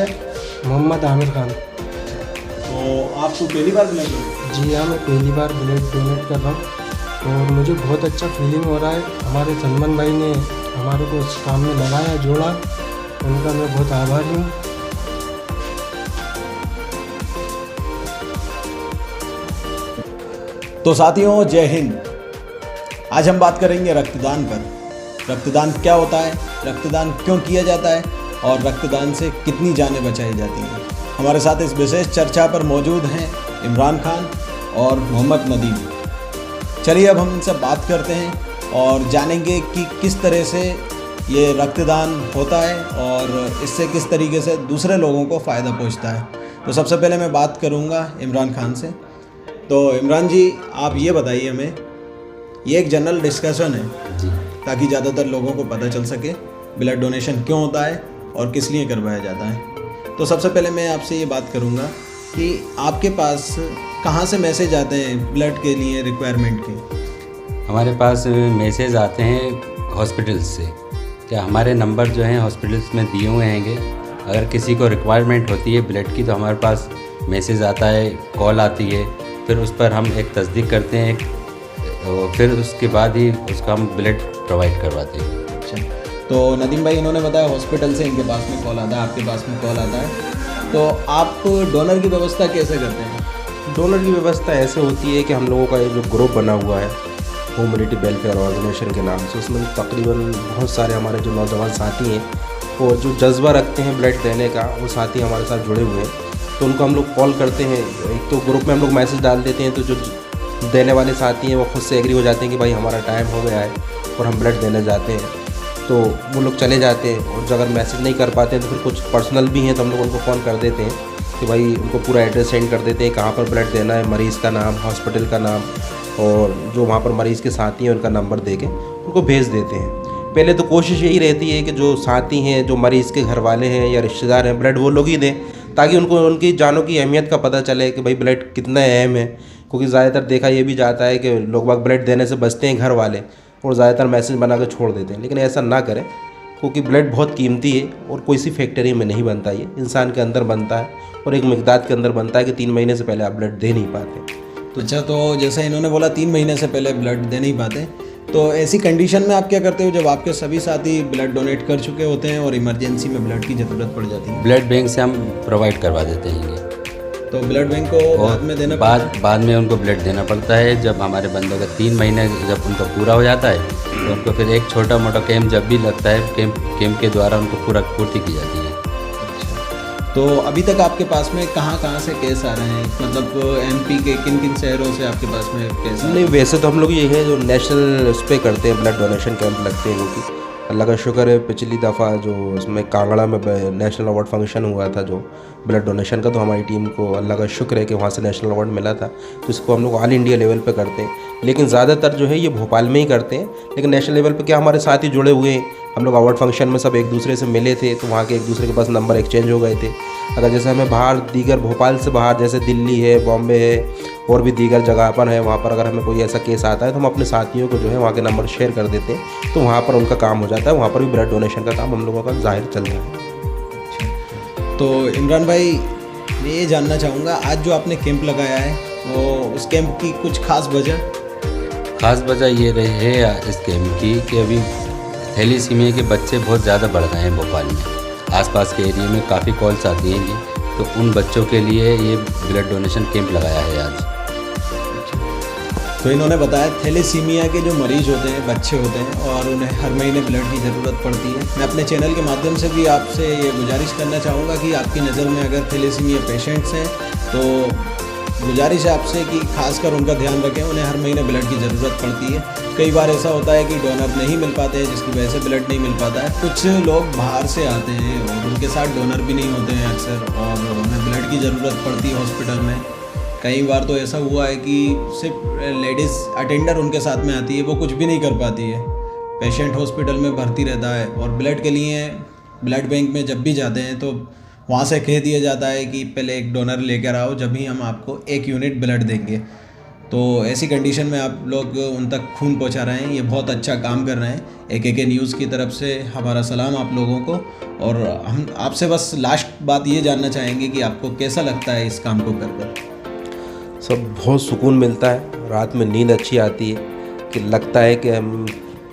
है? मोहम्मद आमिर खान। तो आपको पहली बार ब्लड डोनेट? जी हाँ, मैं पहली बार ब्लड डोनेट कर रहा हूँ और मुझे बहुत अच्छा फीलिंग हो रहा है। हमारे सलमान भाई ने हमारे को इस काम में लगाया, जोड़ा, उनका मैं बहुत आभारी हूँ। तो साथियों, जय हिंद। आज हम बात करेंगे रक्तदान पर। रक्तदान क्या होता है, रक्तदान क्यों किया जाता है और रक्तदान से कितनी जानें बचाई जाती हैं। हमारे साथ इस विशेष चर्चा पर मौजूद हैं इमरान खान और मोहम्मद नदीम। चलिए अब हम इनसे बात करते हैं और जानेंगे कि किस तरह से ये रक्तदान होता है और इससे किस तरीके से दूसरे लोगों को फ़ायदा पहुंचता है। तो सबसे पहले मैं बात करूंगा इमरान खान से। तो इमरान जी, आप ये बताइए हमें, ये एक जनरल डिस्कशन है जी, ताकि ज़्यादातर लोगों को पता चल सके ब्लड डोनेशन क्यों होता है और किस लिए करवाया जाता है। तो सबसे पहले मैं आपसे ये बात करूँगा कि आपके पास कहाँ से मैसेज आते हैं ब्लड के लिए रिक्वायरमेंट के? हमारे पास मैसेज आते हैं हॉस्पिटल्स से। क्या हमारे नंबर जो हैं हॉस्पिटल्स में दिए हुए हैंगे। अगर किसी को रिक्वायरमेंट होती है ब्लड की तो हमारे पास मैसेज आता है, कॉल आती है, फिर उस पर हम एक तस्दीक करते हैं और फिर उसके बाद ही उसका हम ब्लड प्रोवाइड करवाते हैं। अच्छा, तो नदीम भाई, इन्होंने बताया हॉस्पिटल से इनके पास में कॉल आता है, आपके पास में कॉल आता है, तो आप डोनर की व्यवस्था कैसे करते हैं? डोनर की व्यवस्था ऐसे होती है कि हम लोगों का ये जो ग्रुप बना हुआ है ह्यूमैनिटी वेलफेयर ऑर्गेनाइजेशन के नाम से, उसमें तकरीबन बहुत सारे हमारे जो नौजवान साथी हैं और जो जज्बा रखते हैं ब्लड देने का, वो साथी हमारे साथ जुड़े हुए हैं। तो उनको हम लोग कॉल करते हैं। एक तो ग्रुप में हम लोग मैसेज डाल देते हैं, तो जो देने वाले साथी हैं वो खुद से एग्री हो जाते हैं कि भाई हमारा टाइम हो गया है और हम ब्लड देने जाते हैं। तो वो लोग चले जाते हैं और अगर मैसेज नहीं कर पाते हैं तो फिर कुछ पर्सनल भी हैं तो हम लोग उनको फ़ोन कर देते हैं कि भाई उनको पूरा एड्रेस सेंड कर देते हैं, कहाँ पर ब्लड देना है, मरीज़ का नाम, हॉस्पिटल का नाम और जो वहाँ पर मरीज़ के साथी हैं उनका नंबर दे के उनको भेज देते हैं। पहले तो कोशिश यही रहती है कि जो साथी हैं, जो मरीज़ के घर वाले हैं या रिश्तेदार हैं, ब्लड वो लोग ही दें ताकि उनको उनकी जानों की अहमियत का पता चले कि भाई ब्लड कितना अहम है। क्योंकि ज़्यादातर देखा ये भी जाता है कि लोग बाग ब्लड देने से बचते हैं घर वाले और ज़्यादातर मैसेज बना कर छोड़ देते हैं, लेकिन ऐसा ना करें क्योंकि ब्लड बहुत कीमती है और कोई सी फैक्ट्री में नहीं बनता, ये इंसान के अंदर बनता है और एक मिकदार के अंदर बनता है कि 3 महीने से पहले आप ब्लड दे नहीं पाते। तो अच्छा, तो जैसे इन्होंने बोला 3 महीने से पहले ब्लड दे नहीं पाते, तो ऐसी कंडीशन में आप क्या करते हो जब आपके सभी साथी ब्लड डोनेट कर चुके होते हैं और इमरजेंसी में ब्लड की ज़रूरत पड़ जाती है? ब्लड बैंक से हम प्रोवाइड करवा देते हैं। तो ब्लड बैंक को बाद में देना बाद में उनको ब्लड देना पड़ता है। जब हमारे बंदों का 3 महीने जब उनका पूरा हो जाता है तो उनको फिर एक छोटा मोटा कैंप जब भी लगता है, कैंप के द्वारा उनको पूरा पूर्ति की जाती है। तो अभी तक आपके पास में कहाँ से केस आ रहे हैं, मतलब एमपी के किन किन शहरों से आपके पास में केस? नहीं, वैसे तो हम लोग ये है जो नेशनल उस पर करते हैं, ब्लड डोनेशन कैंप लगते हैं, क्योंकि अल्लाह का शुक्र है पिछली दफ़ा जो उसमें कांगड़ा में नेशनल अवार्ड फंक्शन हुआ था जो ब्लड डोनेशन का, तो हमारी टीम को अल्लाह का शुक्र है कि वहाँ से नेशनल अवार्ड मिला था। तो इसको हम लोग ऑल इंडिया लेवल पे करते हैं, लेकिन ज़्यादातर जो है ये भोपाल में ही करते हैं। लेकिन नेशनल लेवल पे क्या हमारे साथ ही जुड़े हुए हैं, हम लोग अवार्ड फंक्शन में सब एक दूसरे से मिले थे तो वहाँ के एक दूसरे के पास नंबर एक्सचेंज हो गए थे। अगर जैसे हमें बाहर दीगर भोपाल से बाहर जैसे दिल्ली है, बॉम्बे है और भी दीगर जगह पर है, वहाँ पर अगर हमें कोई ऐसा केस आता है तो हम अपने साथियों को जो है वहाँ के नंबर शेयर कर देते हैं, तो वहाँ पर उनका काम हो जाता है। वहाँ पर भी ब्लड डोनेशन का काम हम लोगों का जाहिर चल रहा है। तो इमरान भाई, मैं ये जानना चाहूँगा, आज जो आपने कैंप लगाया है वो उस कैंप की कुछ खास वजह ये रही है इस कैंप की कि अभी थैलीसीमिया के बच्चे बहुत ज़्यादा बढ़ गए हैं भोपाल में। आसपास के एरिया में काफ़ी कॉल्स आती हैं जी, तो उन बच्चों के लिए ये ब्लड डोनेशन कैंप लगाया है आज। तो इन्होंने बताया थैलेसीमिया के जो मरीज होते हैं, बच्चे होते हैं और उन्हें हर महीने ब्लड की ज़रूरत पड़ती है। मैं अपने चैनल के माध्यम से भी आपसे ये गुजारिश करना चाहूँगा कि आपकी नज़र में अगर थैलेसीमिया पेशेंट्स हैं तो गुजारिश है आपसे कि खासकर उनका ध्यान रखें, उन्हें हर महीने ब्लड की ज़रूरत पड़ती है। कई बार ऐसा होता है कि डोनर नहीं मिल पाते हैं जिसकी वजह से ब्लड नहीं मिल पाता है। कुछ लोग बाहर से आते हैं और उनके साथ डोनर भी नहीं होते हैं अक्सर, और उन्हें ब्लड की ज़रूरत पड़ती है हॉस्पिटल में। कई बार तो ऐसा हुआ है कि सिर्फ लेडीज़ अटेंडर उनके साथ में आती है, वो कुछ भी नहीं कर पाती है। पेशेंट हॉस्पिटल में भर्ती रहता है और ब्लड के लिए ब्लड बैंक में जब भी जाते हैं तो वहाँ से कह दिया जाता है कि पहले एक डोनर लेकर आओ, जब भी हम आपको 1 यूनिट ब्लड देंगे। तो ऐसी कंडीशन में आप लोग उन तक खून पहुंचा रहे हैं, ये बहुत अच्छा काम कर रहे हैं। AKK न्यूज़ की तरफ से हमारा सलाम आप लोगों को। और हम आपसे बस लास्ट बात ये जानना चाहेंगे कि आपको कैसा लगता है इस काम को कर सब बहुत सुकून मिलता है, रात में नींद अच्छी आती है कि लगता है कि हम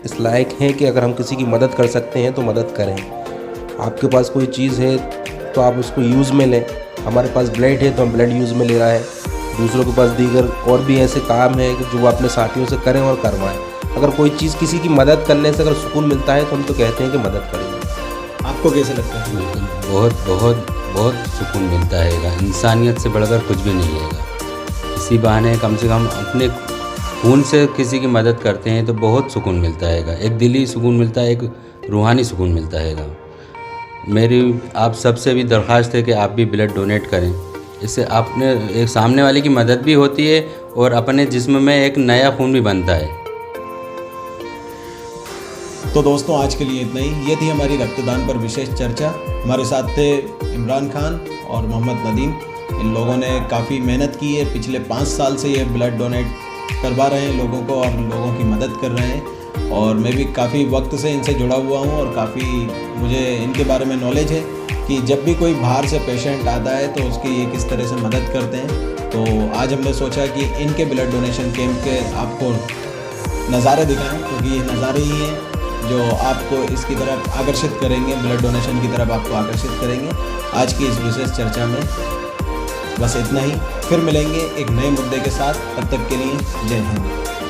इस लायक हैं कि अगर हम किसी की मदद कर सकते हैं तो मदद करें। आपके पास कोई चीज़ है तो आप उसको यूज़ में लें। हमारे पास ब्लड है तो हम ब्लड यूज़ में ले रहा है। दूसरों के पास दीगर और भी ऐसे काम है कि जो वो अपने साथियों से करें और करवाएं। अगर कोई चीज़ किसी की मदद करने से अगर सुकून मिलता है तो हम तो कहते हैं कि मदद करें। आपको कैसे लगता है? बिल्कुल, बहुत बहुत बहुत सुकून मिलता है। इंसानियत से बढ़कर कुछ भी नहीं है। इसी बहाने कम से कम अपने खून से किसी की मदद करते हैं तो बहुत सुकून मिलता है। एक दिली सुकून मिलता है, एक रूहानी सुकून मिलता है। मेरी आप सबसे भी दरख्वास्त है कि आप भी ब्लड डोनेट करें। इससे आपने एक सामने वाले की मदद भी होती है और अपने जिस्म में एक नया खून भी बनता है। तो दोस्तों, आज के लिए इतना ही। ये थी हमारी रक्तदान पर विशेष चर्चा। हमारे साथ थे इमरान खान और मोहम्मद नदीम। इन लोगों ने काफ़ी मेहनत की है, पिछले 5 साल से ये ब्लड डोनेट करवा रहे हैं लोगों को और लोगों की मदद कर रहे हैं। और मैं भी काफ़ी वक्त से इनसे जुड़ा हुआ हूँ और काफ़ी मुझे इनके बारे में नॉलेज है कि जब भी कोई बाहर से पेशेंट आता है तो उसकी ये किस तरह से मदद करते हैं। तो आज हमने सोचा कि इनके ब्लड डोनेशन कैंप के आपको नज़ारे दिखाएं, क्योंकि ये नज़ारे ही हैं जो आपको इसकी तरफ आकर्षित करेंगे, ब्लड डोनेशन की तरफ आपको आकर्षित करेंगे। आज की इस विशेष चर्चा में बस इतना ही। फिर मिलेंगे एक नए मुद्दे के साथ। तब तक के लिए जय हिंद।